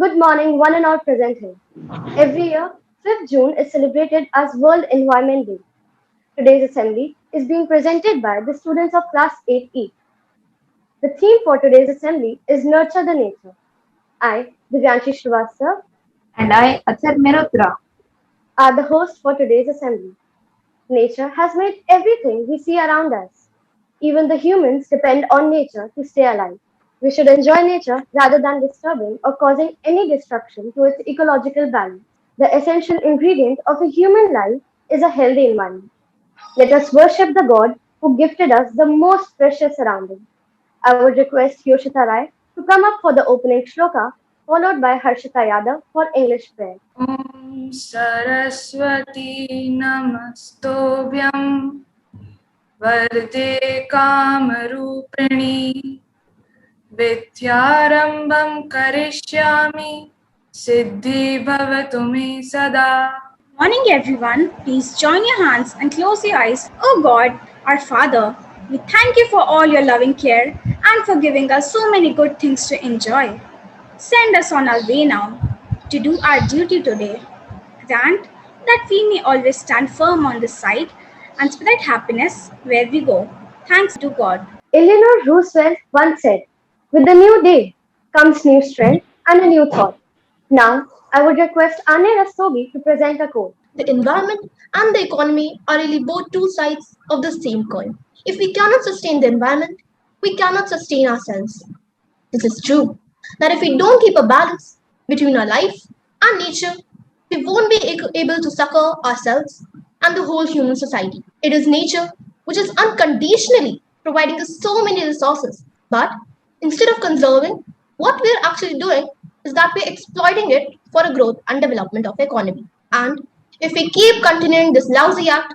Good morning, one and all present here. Every year, 5th June is celebrated as World Environment Day. Today's assembly is being presented by the students of Class 8E. The theme for today's assembly is Nurture the Nature. I, Divyanshi Srivastava, And I, Athar Mehrotra. are the host for today's assembly. Nature has made everything we see around us. Even the humans depend on nature to stay alive. We should enjoy nature rather than disturbing or causing any destruction to its ecological balance. The essential ingredient of a human life is a healthy environment. Let us worship the God who gifted us the most precious surrounding. I would request Yoshita Rai to come up for the opening shloka, followed by Harshita Yadav for English prayer. ॐ सरस्वती नमस्तोभ्यं वरदे कामरूपिणी विद्यारम्भं करिष्यामि सिद्धि भवतु मे सदा. Morning, everyone. Please join your hands and close your eyes. Oh God, our Father, we thank you for all your loving care and for giving us so many good things to enjoy. Send us on our way now to do our duty today. Grant that we may always stand firm on this side and spread happiness where we go. Thanks to God. Eleanor Roosevelt once said, "With the new day comes new strength and a new thought." Now, I would request Ane Rastogi to present a quote. The environment and the economy are really both two sides of the same coin. If we cannot sustain the environment, we cannot sustain ourselves. This is true that if we don't keep a balance between our life and nature, we won't be able to succor ourselves and the whole human society. It is nature which is unconditionally providing us so many resources. But instead of conserving, what we are actually doing is that we're exploiting it for a growth and development of the economy. And if we keep continuing this lousy act,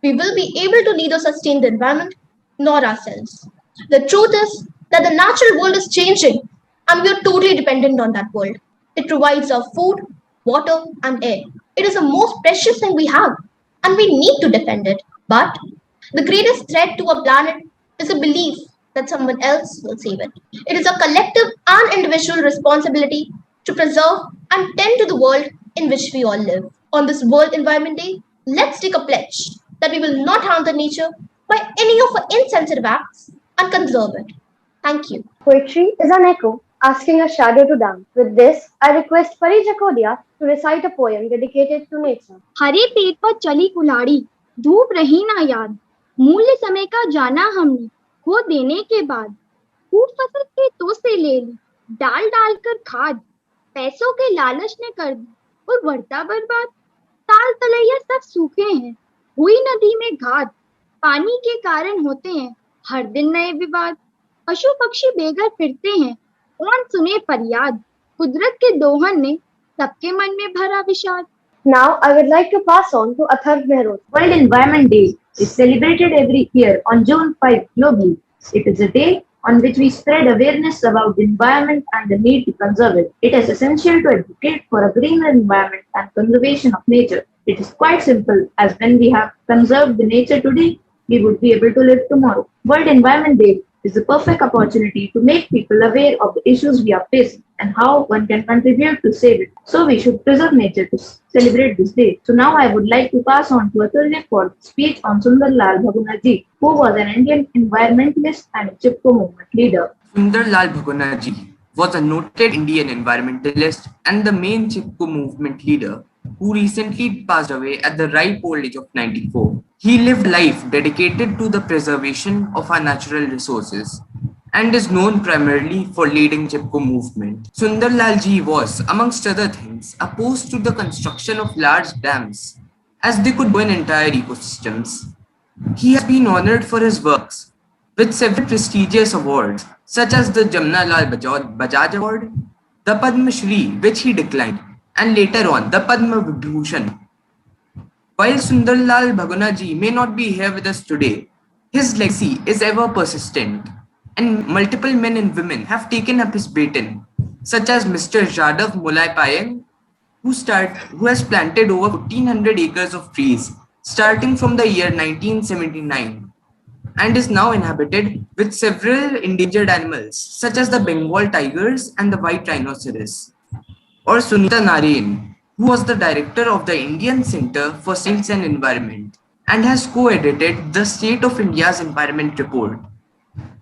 we will be able to neither sustain the environment nor ourselves. The truth is that the natural world is changing and we are totally dependent on that world. It provides our food, water, and air. It is the most precious thing we have and we need to defend it. But the greatest threat to our planet is a belief that someone else will save it. It is a collective and individual responsibility to preserve and tend to the world in which we all live. On this World Environment Day, let's take a pledge that we will not harm the nature by any of our insensitive acts and conserve it. Thank you. Poetry is an echo asking a shadow to dance. With this, I request Pari Jacodia to recite a poem dedicated to nature. हरे पेड़ पर चली कुल्हाड़ी, धूप रही ना याद, मूल्य समय का जाना हमने, खो देने के बाद, खूब फसल खेतों से ले ली, डाल डाल कर खाद, पैसों के लालच ने कर दी और बढ़ता बर्बाद, ताल तलैया सब सूखे हैं, हुई नदी में घात, पानी के कारण होते हैं हर दिन नए विवाद, पशु पक्षी बेघर फिरते हैं, कौन सुने फरियाद, कुदरत के दोहन ने सबके मन में भरा विषाद. Now, I would like to pass on to Athar Mehrot. World Environment Day is celebrated every year on June 5 globally. It is a day on which we spread awareness about the environment and the need to conserve it. It is essential to advocate for a greener environment and conservation of nature. It is quite simple, as when we have conserved the nature today, we would be able to live tomorrow. World Environment Day is a perfect opportunity to make people aware of the issues we are facing and how one can contribute to save it. So we should preserve nature to celebrate this day. So now I would like to pass on to Atulya for speech on Sundar Lal Bhagunaji, who was an Indian environmentalist and a Chipko movement leader. Sundar Lal Bhagunaji was a noted Indian environmentalist and the main Chipko movement leader who recently passed away at the ripe old age of 94. He lived life dedicated to the preservation of our natural resources and is known primarily for leading Chipko movement. Sundar Lal Ji was, amongst other things, opposed to the construction of large dams as they could ruin entire ecosystems. He has been honored for his works with several prestigious awards such as the Jamna Lal Bajaj Award, the Padma Shri, which he declined, and later on the Padma Vibhushan. While Sundar Lal Bhagunaji may not be here with us today, his legacy is ever persistent, and multiple men and women have taken up his baton, such as Mr. Jadav Mulai Payeng, who has planted over 1,500 acres of trees starting from the year 1979 and is now inhabited with several endangered animals such as the Bengal tigers and the white rhinoceros. or Sunita Narayan, who was the director of the Indian Center for Science and Environment and has co-edited the State of India's Environment Report.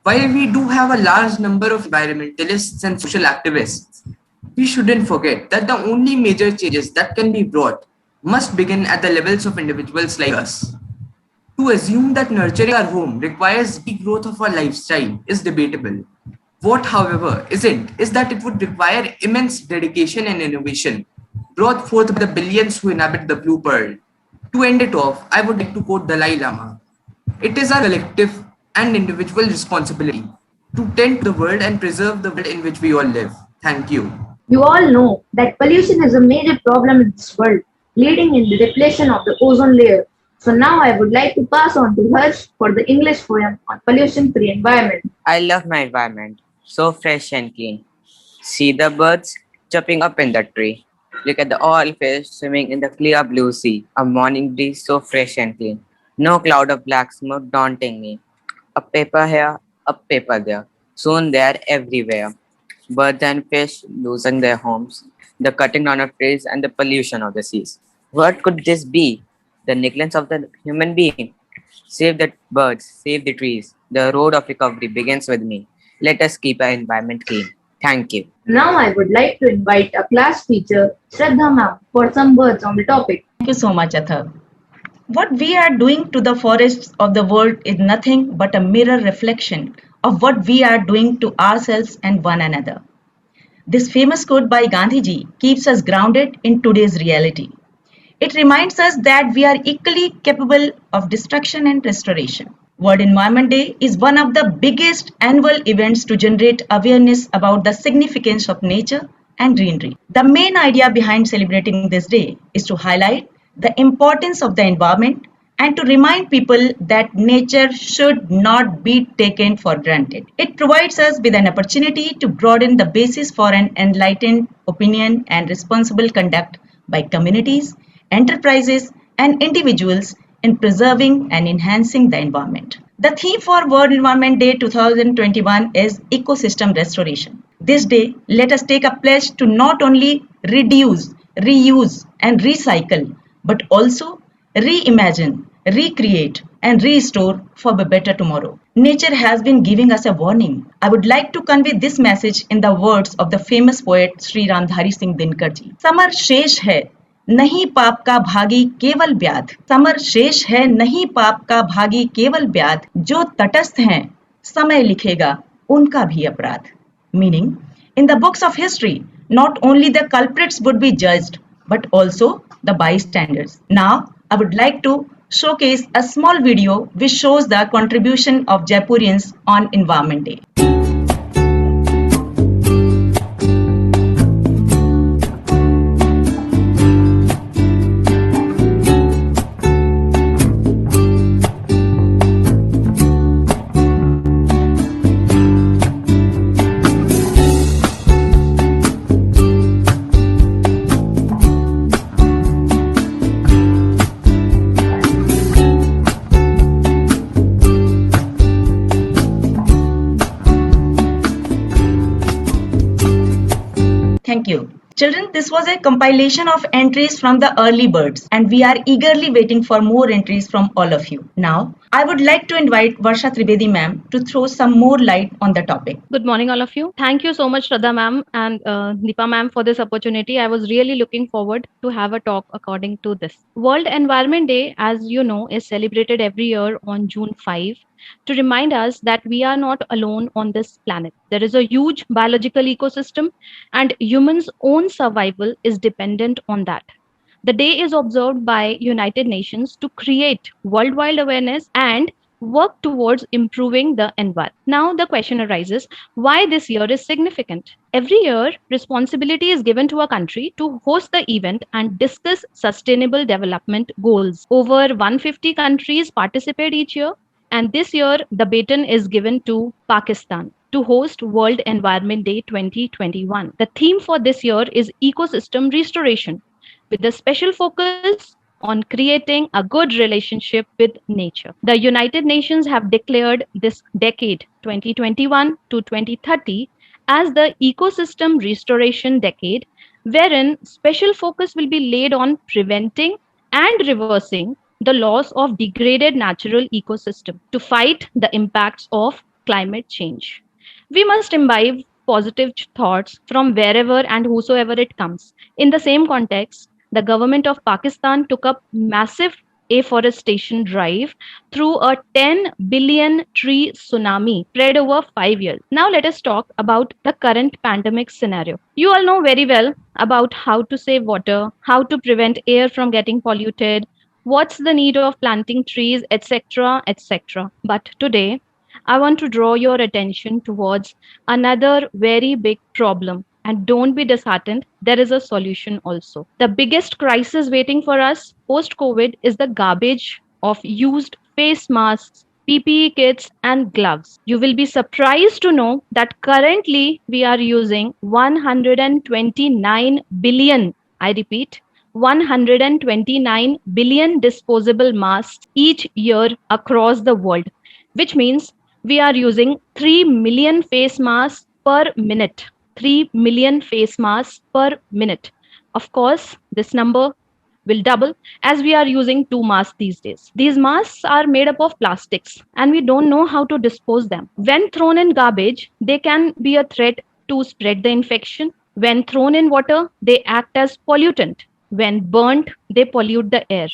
While we do have a large number of environmentalists and social activists, we shouldn't forget that the only major changes that can be brought must begin at the levels of individuals like us. To assume that nurturing our home requires the growth of our lifestyle is debatable. What, however, isn't is that it would require immense dedication and innovation brought forth by the billions who inhabit the blue pearl. To end it off, I would like to quote Dalai Lama. It is our collective and individual responsibility to tend to the world and preserve the world in which we all live. Thank you. You all know that pollution is a major problem in this world, leading in the depletion of the ozone layer. So now I would like to pass on to Harsh for the English poem on pollution-free environment. I love my environment, so fresh and clean. See the birds chirping up in the tree. Look at the oil fish swimming in the clear blue sea. A morning breeze so fresh and clean. No cloud of black smoke daunting me. A paper here, a paper there. Soon they are everywhere. Birds and fish losing their homes. The cutting down of trees and the pollution of the seas. What could this be? The negligence of the human being. Save the birds, save the trees. The road of recovery begins with me. Let us keep our environment clean. Thank you. Now I would like to invite a class teacher, Shraddha ma'am, for some words on the topic. Thank you so much, Athar. What we are doing to the forests of the world is nothing but a mirror reflection of what we are doing to ourselves and one another. This famous quote by Gandhiji keeps us grounded in today's reality. It reminds us that we are equally capable of destruction and restoration. World Environment Day is one of the biggest annual events to generate awareness about the significance of nature and greenery. The main idea behind celebrating this day is to highlight the importance of the environment and to remind people that nature should not be taken for granted. It provides us with an opportunity to broaden the basis for an enlightened opinion and responsible conduct by communities, enterprises, and individuals in preserving and enhancing the environment. The theme for World Environment Day 2021 is ecosystem restoration. This day, let us take a pledge to not only reduce, reuse, and recycle, but also reimagine, recreate, and restore for a better tomorrow. Nature has been giving us a warning. I would like to convey this message in the words of the famous poet Sri Ramdhari Singh Dinkar ji. Summer शेष है नहीं पाप का भागी केवल व्याध. Summer शेष है नहीं पाप का भागी केवल व्याध. जो तटस्थ हैं समय लिखेगा उनका भी अपराध. Meaning, in the books of history, not only the culprits would be judged, but also the bystanders. Now, I would like to showcase a small video which shows the contribution of Jaipurians on Environment Day. Thank you. Children, this was a compilation of entries from the early birds, and we are eagerly waiting for more entries from all of you. Now, I would like to invite Varsha Trivedi ma'am to throw some more light on the topic. Good morning, all of you. Thank you so much, Shraddha ma'am and Deepa ma'am, for this opportunity. I was really looking forward to have a talk according to this. World Environment Day, as you know, is celebrated every year on June 5 to remind us that we are not alone on this planet. There is a huge biological ecosystem, and humans' own survival is dependent on that. The day is observed by United Nations to create worldwide awareness and work towards improving the environment. Now the question arises, why this year is significant? Every year, responsibility is given to a country to host the event and discuss sustainable development goals. Over 150 countries participate each year, and this year the baton is given to Pakistan to host World Environment Day 2021. The theme for this year is ecosystem restoration, with a special focus on creating a good relationship with nature. The United Nations have declared this decade 2021 to 2030 as the ecosystem restoration decade, wherein special focus will be laid on preventing and reversing the loss of degraded natural ecosystem to fight the impacts of climate change. We must imbibe positive thoughts from wherever and whosoever it comes. In the same context, the government of Pakistan took up massive afforestation drive through a 10 billion tree tsunami spread over 5 years. Now let us talk about the current pandemic scenario. You all know very well about how to save water, how to prevent air from getting polluted, what's the need of planting trees, etc., etc. But today, I want to draw your attention towards another very big problem. And don't be disheartened, there is a solution also. The biggest crisis waiting for us post COVID is the garbage of used face masks, PPE kits, and gloves. You will be surprised to know that currently we are using 129 billion, I repeat, 129 billion disposable masks each year across the world, which means we are using 3 million face masks per minute. 3 million face masks per minute. Of course, this number will double as we are using 2 masks these days. These masks are made up of plastics and we don't know how to dispose them. When thrown in garbage, they can be a threat to spread the infection. When thrown in water, they act as pollutant. When burnt, they pollute the air.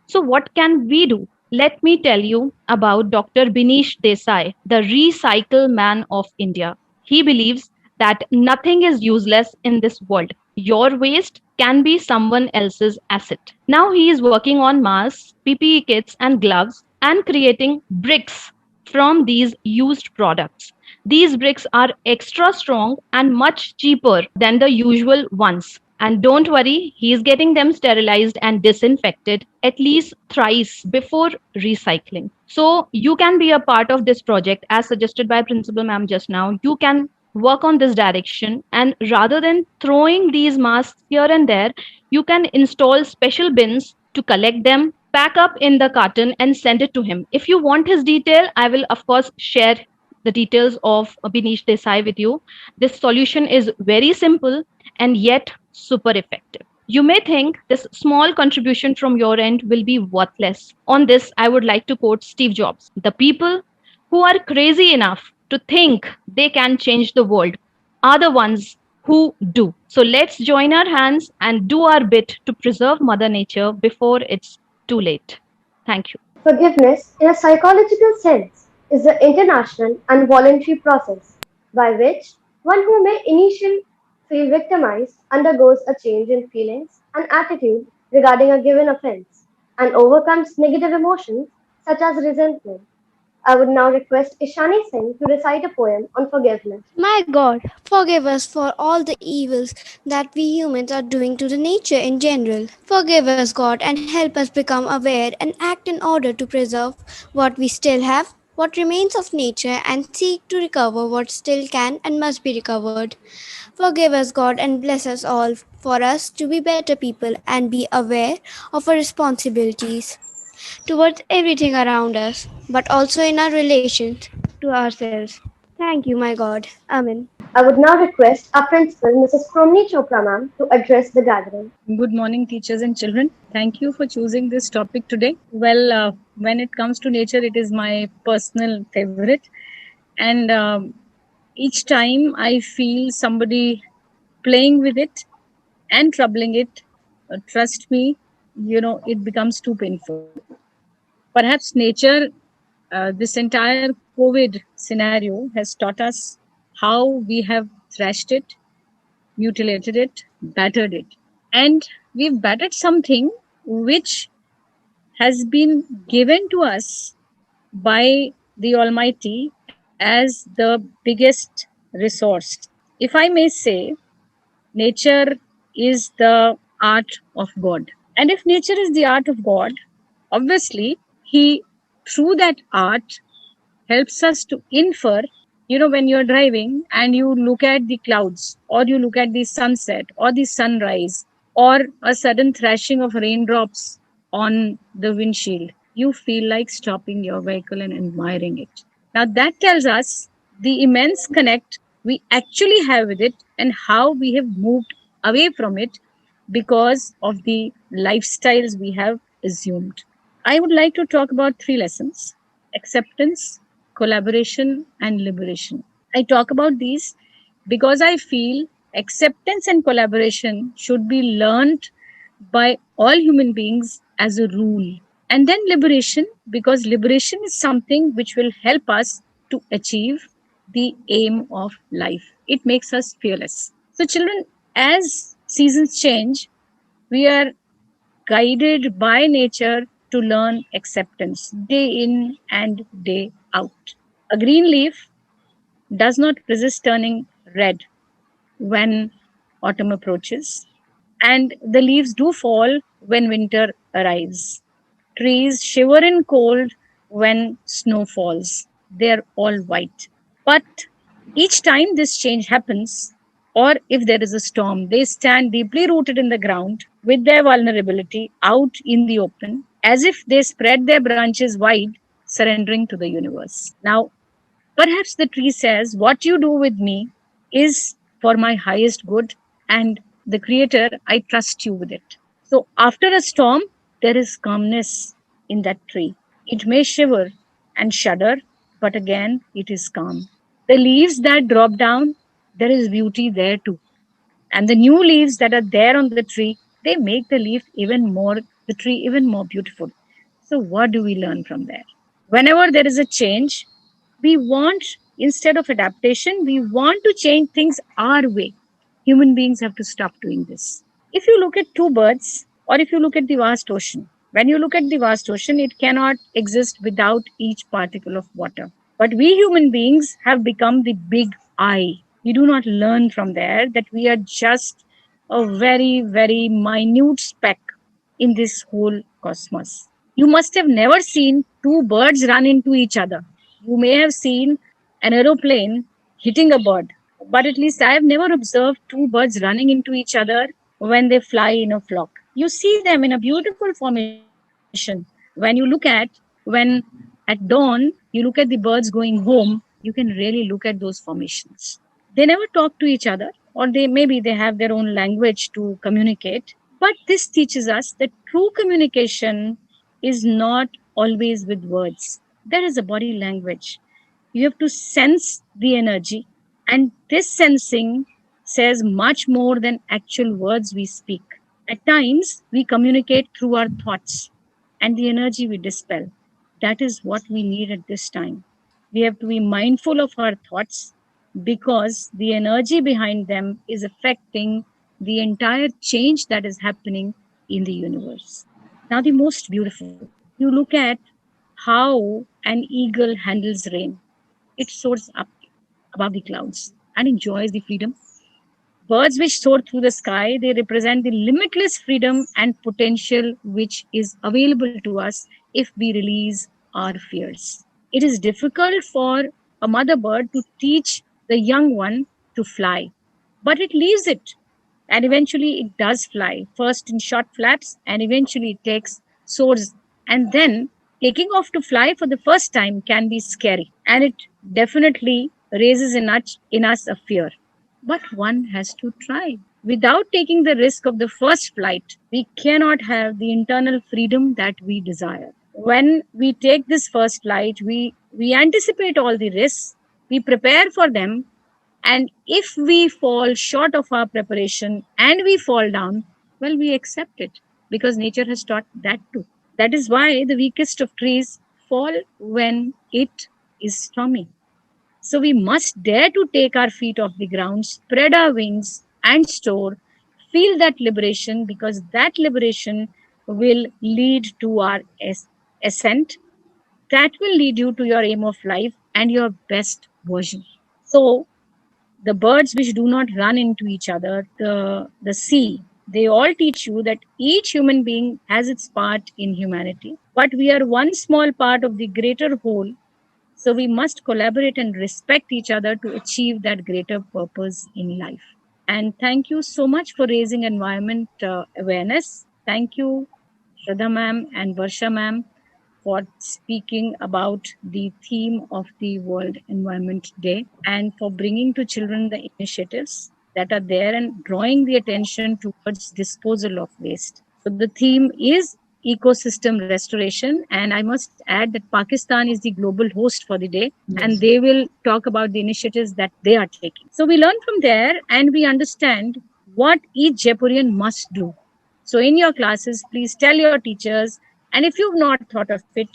So, what can we do? Let me tell you about Dr. Binish Desai, the recycle man of India. He believes that nothing is useless in this world. Your waste can be someone else's asset. Now he is working on masks, PPE kits, and gloves and creating bricks from these used products. These bricks are extra strong and much cheaper than the usual ones. And don't worry, he is getting them sterilized and disinfected at least thrice before recycling. So you can be a part of this project as suggested by Principal Ma'am just now. You can work on this direction, and rather than throwing these masks here and there, you can install special bins to collect them, pack up in the carton and send it to him. If you want his detail, I will of course share the details of Binish Desai with you. This solution is very simple and yet super effective. You may think this small contribution from your end will be worthless. On this, I would like to quote Steve Jobs: the people who are crazy enough to think they can change the world are the ones who do. So let's join our hands and do our bit to preserve Mother Nature before it's too late. Thank you. Forgiveness, in a psychological sense, is the international and voluntary process by which one who may initially feel victimized undergoes a change in feelings and attitude regarding a given offense and overcomes negative emotions such as resentment. I would now request Ishani Singh to recite a poem on forgiveness. My God, forgive us for all the evils that we humans are doing to the nature in general. Forgive us, God, and help us become aware and act in order to preserve what we still have, what remains of nature, and seek to recover what still can and must be recovered. Forgive us, God, and bless us all for us to be better people and be aware of our responsibilities towards everything around us, but also in our relations to ourselves. Thank you, my God. Amen. I would now request our principal, Mrs. Kromni Chopra ma'am, to address the gathering. Good morning, teachers and children. Thank you for choosing this topic today. Well, when it comes to nature, it is my personal favorite. And each time I feel somebody playing with it and troubling it, trust me, it becomes too painful. Perhaps nature, this entire COVID scenario has taught us how we have thrashed it, mutilated it, battered it. And we've battered something which has been given to us by the Almighty as the biggest resource. If I may say, nature is the art of God. And if nature is the art of God, obviously, He, through that art, helps us to infer. When you're driving and you look at the clouds, or you look at the sunset or the sunrise, or a sudden thrashing of raindrops on the windshield, you feel like stopping your vehicle and admiring it. Now that tells us the immense connect we actually have with it and how we have moved away from it because of the lifestyles we have assumed. I would like to talk about three lessons: acceptance, collaboration, and liberation. I talk about these because I feel acceptance and collaboration should be learned by all human beings as a rule. And then liberation, because liberation is something which will help us to achieve the aim of life. It makes us fearless. So, children, as seasons change, we are guided by nature to learn acceptance day in and day out. A green leaf does not resist turning red when autumn approaches, and the leaves do fall when winter arrives. Trees shiver in cold when snow falls. They're all white. But each time this change happens, or if there is a storm, they stand deeply rooted in the ground with their vulnerability out in the open, as if they spread their branches wide, surrendering to the universe. Now, perhaps the tree says, "What you do with me is for my highest good, and the Creator, I trust you with it." So, after a storm, there is calmness in that tree. It may shiver and shudder, but again, it is calm. The leaves that drop down, there is beauty there too. And the new leaves that are there on the tree, they make the tree even more beautiful. So, what do we learn from there? Whenever there is a change, we want, instead of adaptation, we want to change things our way. Human beings have to stop doing this. If you look at two birds, or if you look at the vast ocean, when you look at the vast ocean, it cannot exist without each particle of water. But we human beings have become the big I. We do not learn from there that we are just a very, very minute speck in this whole cosmos. You must have never seen two birds run into each other. You may have seen an aeroplane hitting a bird, but at least I have never observed two birds running into each other when they fly in a flock. You see them in a beautiful formation. When you look when at dawn, you look at the birds going home, you can really look at those formations. They never talk to each other, or they have their own language to communicate. But this teaches us that true communication is not always with words. There is a body language. You have to sense the energy, and this sensing says much more than actual words we speak. At times, we communicate through our thoughts and the energy we dispel. That is what we need at this time. We have to be mindful of our thoughts because the energy behind them is affecting the entire change that is happening in the universe. Now, the most beautiful, you look at how an eagle handles rain. It soars up above the clouds and enjoys the freedom. Birds which soar through the sky, they represent the limitless freedom and potential which is available to us if we release our fears. It is difficult for a mother bird to teach the young one to fly, but it leaves it, and eventually it does fly, first in short flaps, and eventually it soars, and then taking off to fly for the first time can be scary, and it definitely raises in us a fear. But one has to try. Without taking the risk of the first flight, we cannot have the internal freedom that we desire. When we take this first flight, we anticipate all the risks, we prepare for them, and if we fall short of our preparation and we fall down, well, we accept it because nature has taught that too. That is why the weakest of trees fall when it is stormy. So we must dare to take our feet off the ground, spread our wings, and soar. Feel that liberation because that liberation will lead to our ascent. That will lead you to your aim of life and your best version. So the birds which do not run into each other, the sea, they all teach you that each human being has its part in humanity. But we are one small part of the greater whole, so we must collaborate and respect each other to achieve that greater purpose in life. And thank you so much for raising environment awareness. Thank you, Shraddha ma'am and Varsha ma'am, for speaking about the theme of the World Environment Day and for bringing to children the initiatives. that are there and drawing the attention towards disposal of waste. So the theme is ecosystem restoration, and I must add that Pakistan is the global host for the day, and they will talk about the initiatives that they are taking. So we learn from there and we understand what each Jaipurian must do. So in your classes, please tell your teachers, and if you've not thought of it,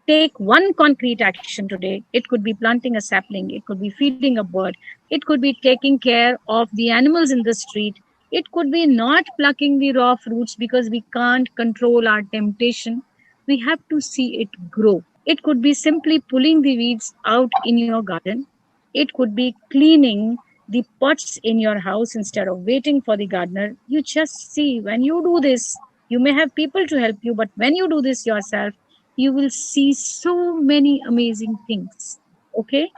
take one concrete action today. It could be planting a sapling, it could be feeding a bird, it could be taking care of the animals in the street, it could be not plucking the raw fruits because we can't control our temptation. We have to see it grow. It could be simply pulling the weeds out in your garden. It could be cleaning the pots in your house instead of waiting for the gardener. You just see, when you do this, you may have people to help you, but when you do this yourself, you will see so many amazing things. Okay?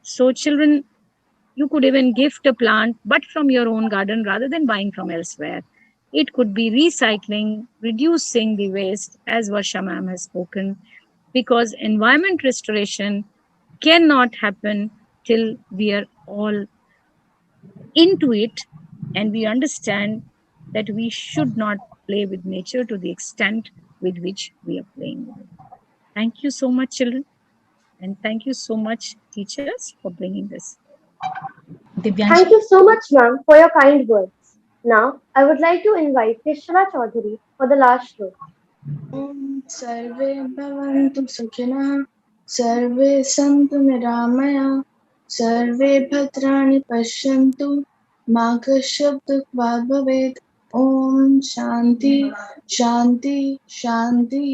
So, children, you could even gift a plant, but from your own garden rather than buying from elsewhere. It could be recycling, reducing the waste, as Varsha ma'am has spoken, because environment restoration cannot happen till we are all into it and we understand that we should not play with nature to the extent with which we are playing with it. Thank you so much, children. And thank you so much, teachers, for bringing this. Thank you so much, ma'am, for your kind words. Now, I would like to invite Tishra Chaudhary for the last word. सर्वे भवन्तु सुखिनः सर्वे सन्तु निरामयाः सर्वे भद्राणि पश्यन्तु मा कश्चित् दुःखभाग् भवेत् ॐ शान्ति शान्ति शान्ति